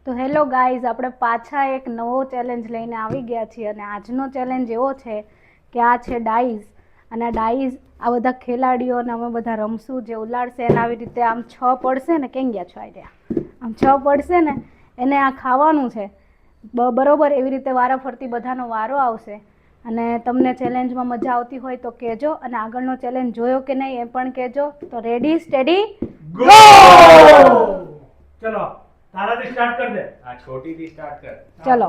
તો hello guys, આપણે પાછા એક નવો ચેલેન્જ લઈને આવી ગયા છીએ અને આજનો ચેલેન્જ એવો છે કે આ છે ડાઈઝ. અને આ ડાઈઝ આ બધા ખેલાડીઓને અમે બધા રમશું, જે ઉલાડશે એને આવી રીતે આમ 6 પડશે ને, કેમ ગયા છો આઈડિયા, આમ 6 પડશે ને એને આ ખાવાનું છે બરોબર. એવી રીતે વારાફરતી બધાનો વારો આવશે અને તમને ચેલેન્જમાં મજા આવતી હોય તો કહેજો, અને આગળનો ચેલેન્જ જોયો કે નહીં એ પણ કહેજો. તો રેડી સ્ટેડી ગો! ચલો તારાથી સ્ટાર્ટ કર દે. આ છોટી થી સ્ટાર્ટ કર. ચલો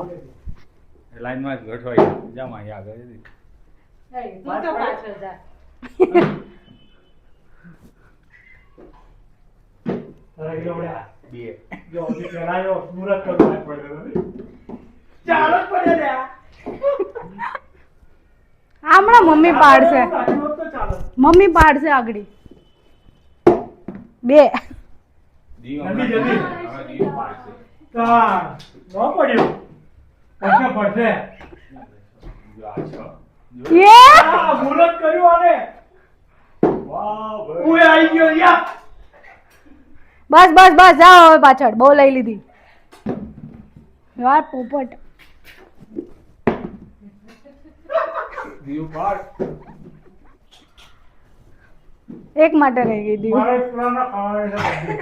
લાઈન માં ગોઠવાઈ જામ અહીં આગળ. તું તો પાછળ જા. તારા ગયોડ્યા બે જો ઓલી કરાયો મુરત કરવા પડે. ચાલો જ પડે લે. હમણાં મમ્મી પાડશે, ચાલો તો ચાલો. મમ્મી પાડશે આગળ. 2 જલ્દી જલ્દી. હવે દીવ પાડશે. કા નો પડ્યો. પૈસા પડશે. જો આ છો. એ આ મુરત કર્યું આને. વાહ ભાઈ. ઓય આવી ગયો યા. બસ બસ બસ, જાઓ હવે પાછળ, બહુ લઈ લીધી યાર પોપટ. દીવ પાડ. એક માટે રહી ગઈ દીવ. મારે પુરાના ખાવાના છે.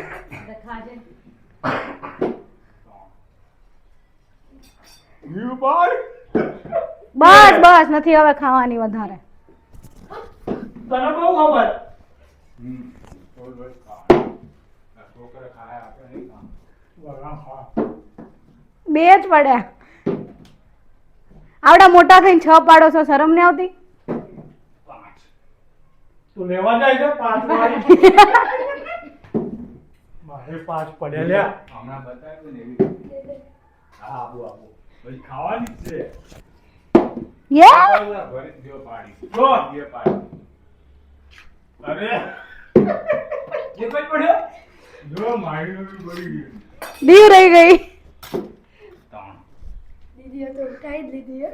દીવ પાડ. બસ બસ, નથી હવે ખાવાની વધારે. તને બહુ ખબર. બોલ બોલ ખા. આ છોકરા ખાય આપણે નહીં ખાવાનું. વગા ખા. 2 જ પડ્યા. આવડા મોટા થઈને 6 પાડો છો, શરમ નહીં આવતી? 5 તું લેવા જાય છે 5 વાળી. મારે 5 પડ્યા લ્યા. હમણાં બતાવ્યું ને એવી રીતે. હા આબુ આબુ પછી ખાવાની જ છે. યે ભરી દો પાડી. જો. બે પાડી. અરે જે કોઈ પડ્યો. જો મારી બળી ગઈ. દીવ રહી ગઈ. 3 દીદીએ તો ઉઠાઈ જ લીધી હે.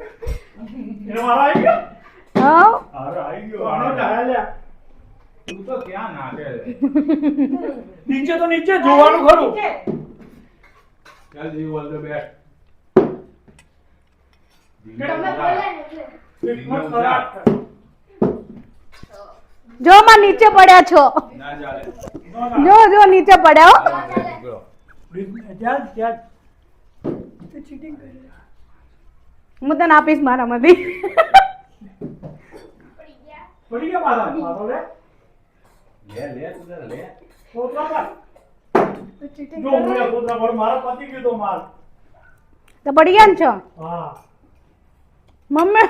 એનો વાળો આવી ગયો. હા અરે આવી ગયો. આનો ઢાળા લ્યા. તું તો ક્યાં નાખે છે? નીચે તો નીચે જોવાનું ખરું. ચાલ દીવ ઓલ ધ બેસ્ટ. તમે બોલે ને એટલે. કિસ્મત ખરાબ છે. જો માં નીચે પડ્યા છો, ના ચાલે. નો ના. જો જો નીચે પડ્યા હો. નીકળો. ત્યાં ત્યાં તો ચીટિંગ કરે. હું તને આપીશ મારામાંથી. પડી ગયા. પડી ગયા મારા મારો લે. લે લે તું તારે લે. કોતરા પર. તો ચીટિંગ જો કરે. હું કોતરા પર મારા પતિ ગયો તો માર. તો પડી ગયા ને છો હા. મમ્મી.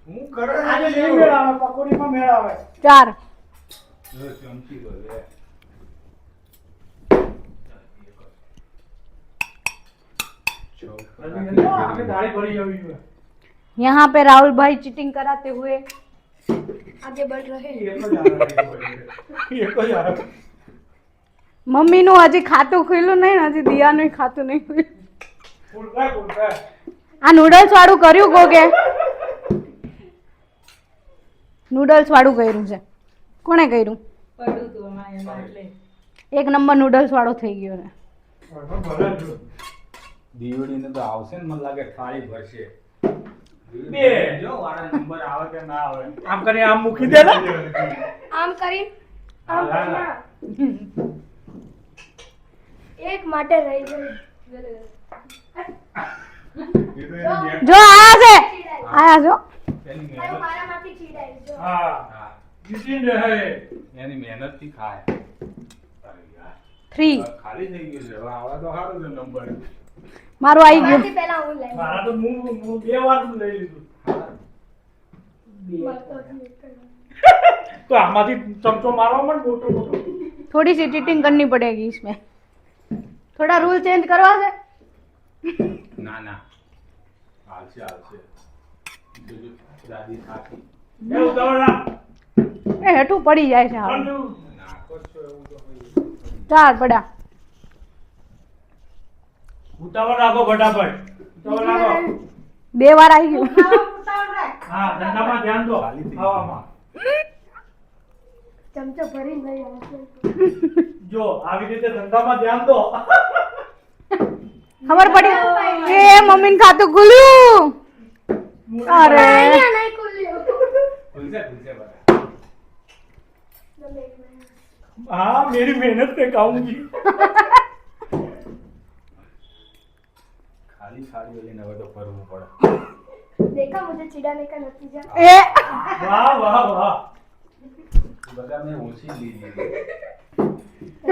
હું કરે આજે નહીં મેળ આવે, પકોડીમાં મેળ આવે. 4 જો ચમચી તો લે. જલ્દી આખી થાળી ભરી જવી જોઈએ. यहाँ पे राहुल भाई चीटिंग कराते हुए आगे बढ़ रहे हैं. એક જ આવે. એક જ આવે. મમ્મી નું હજી ખાતું ખુલ્લું નહીં ને, હજી દિયાનું ખાતું નહીં ખુલ્લું. ઉલટા ઉલટા. આ નૂડલ્સ વાળું કર્યું કોકે? નૂડલ્સ વાળું કર્યું છે. કોણે કર્યું? એક નંબર નૂડલ્સ વાળો થઈ ગયો ને. ભલે જો. દીવડીને તો આવશે ને, મને લાગે થાળી ભરશે. બે. જો વાળા નંબર આવે કે ના આવે. આમ કરીને આમ મૂકી દે ને. આમ કરી આમ હા, કરી હા. ના. એક માટે રહી ગયું. એ તો એની મહેનત- જો આયા છે, આયા જો. એની તારું મહેનત- મારામાંથી ચીડાઈ જો. હા. હા, જીતીને રહે. એની મહેનત થી ખાય. અરે યાર, 3 હવે ખાલી થઈ ગયું છે. હવે આવા તો સારું છે નંબર. મારું આવી ગયું. મારાથી પહેલા હું લઈ મારા તો હું 2 વાર લઈ લીધું. તો આમાંથી ચમચો મારવા પણ મોટો મોટો. थोड़ी सी चीटिंग करनी पड़ेगी इसमें. थोड़ा रूल चेंज करवा दे. ના ના, હાલશે હાલશે. બીજું દાદી થાકી. એ ઉતાવળ રાખ. એ હેઠું પડી જાય છે હાવ. સમજુ. નાખો છો એવું તો પછી. 4 પડ્યા. ઉતાવળ રાખો ફટાફટ. ઉતાવળ રાખો. 2 વાર આવી ગયું. હા, ધંધામાં ધ્યાન દો. ખાલી થઈ ગયું. ખાવામાં. ચમચો ભરીને લઈ આવશે. જો આવી રીતે ધંધામાં ધ્યાન દો. ખબર પડી એ મમ્મીને ખાતું ખુલ્યું. અરે અહીંયા નહીં ખુલ્યું. ખુલશે બધા. हाँ मेरी मेहनत पे खाऊंगी. ખાલી થાળી લઈને હવે તો ફરવું પડે. देखा मुझे चिढ़ाने का नतीजा. એ वाह वाह वाह. બધા મેં ઓછી લીધી.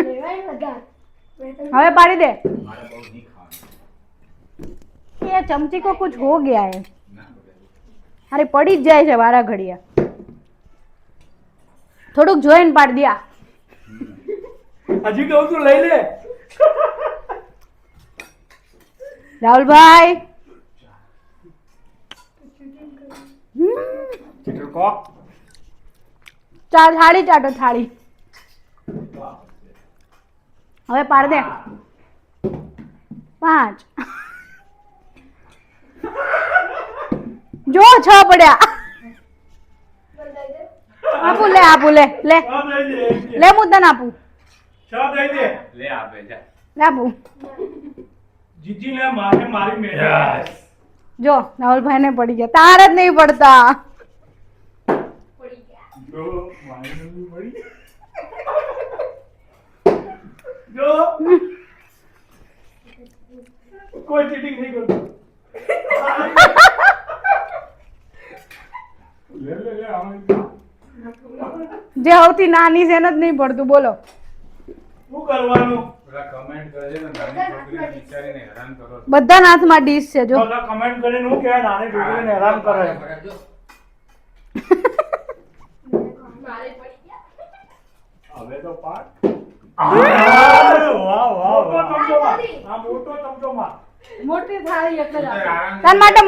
लेवाई लगा. मैं तो હવે પાડી દે. મારે બહુ નહીં ખાવાનું. ये चमची को कुछ हो गया है. ના બધા. અરે પડી જ જાય છે વારા ઘડિયા. થોડુંક જોઈને પાડી દિયા. હજી કહું તું લઈ લે. રાહુલભાઈ ચિત્ર કો. ચાલ થાળી ચાટો થાળી. હવે પાડ દે. 5 જો 6 પડ્યા. बताई दे. આપું લે લે છ દઈ દે. લે હું તને આપું. છ દઈ દે. લે આપે જા. લે આપું. જીજી ને મારે મારી મહેનત. જો રાહુલભાઈ ને પડી ગયા. તાર જ નહીં પડતા. पड़ी गया. જો મારી નથી પડી. જો કોઈ ચીટિંગ નહીં કરતું. લે આમ. જે સૌથી નાની છે એને જ નહીં પડતું. બોલો શું કરવાનું? પેલા કમેન્ટ કરજે ને નાની છોકરીને બિચારીને હેરાન કરો છો. બધા હાથમાં ડીશ છે. જો બધા કમેન્ટ કરીને હું કહેવાય નાની છોકરીને હેરાન કરે. જો. मारे पड़ी गया. હવે તો પાડ. વાહ વાહ વાહ. ચમચો માર. આ મોટો ચમચો માર. મોટી થાળી એટલે આરામ તાર માટે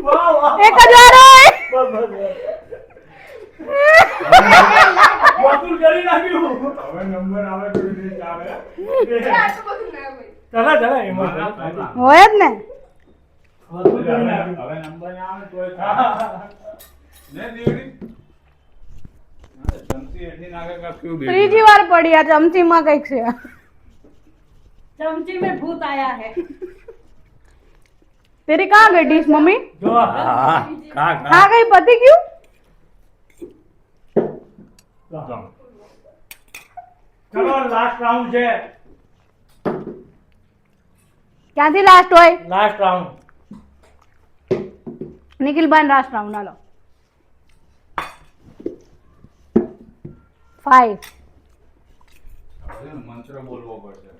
વાહ વાહ. એક જ વાર હોય. બસ બસ વસૂલ કરી નાખ્યું. હવે નંબર આવે તો રીત આવે. आटो बहुत ना भाई. ચલા ચલા એમાં હોય જ ને. વસૂલ કરી નાખ્યું. હવે નંબર ના આવે તોય થાય. ને દીવડી. ચમચી એટલી નાખે કે ક્યું બેઠું. ત્રીજી વાર પડી. આ ચમચીમાં કઈક છે. चमची में भूत आया है. तेरी कहाँ गई डिश मम्मी? જો खा गई पति क्यों? ચલો લાસ્ટ રાઉન્ડ છે. ક્યાંથી લાસ્ટ હોય? Last round. નિખિલભાઈ લાસ્ટ રાઉન્ડ હાલો. 5 હવે મંત્ર બોલવો પડશે.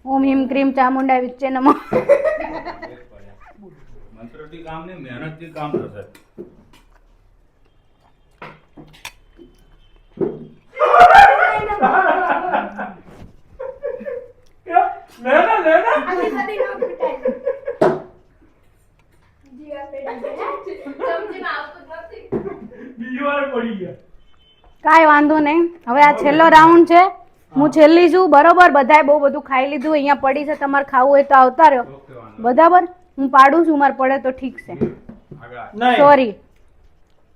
ઓમ હિમ ક્રીમ ચામુંડા વિચ્ચે નમઃ. મંત્રથી કામ નહીં, મહેનતથી કામ થશે. લેના લેના आधी शादी ना पिटाई. जीवा पे डाल दे. समझी में आवतो જ નથી. બીજી વાર પડી ગયા. કાંઈ વાંધો નહીં. હવે આ છેલ્લો રાઉન્ડ છે. હું છેલ્લી છું બરોબર. બધાએ બહુ બધું ખાઈ લીધું. અહીંયા પડી છે. તમારે ખાવું હોય તો આવતા રહ્યો. ઓકે, વાંધો બરાબર. હું પાડું છું. મારે પડે તો ઠીક છે. નહીં. આગળ. નહીં. સોરી.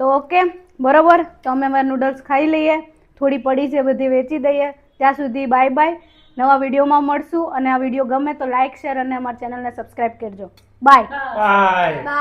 તો ઓકે બરોબર. તો અમે અમારા નૂડલ્સ ખાઈ લઈએ. થોડી પડી છે બધી વેચી દઈએ. ત્યાં સુધી બાય બાય. નવા વિડીયોમાં મળશું. અને આ વિડીયો ગમે તો લાઈક શેર અને અમારી ચેનલને સબસ્ક્રાઈબ કરજો. બાય. બાય.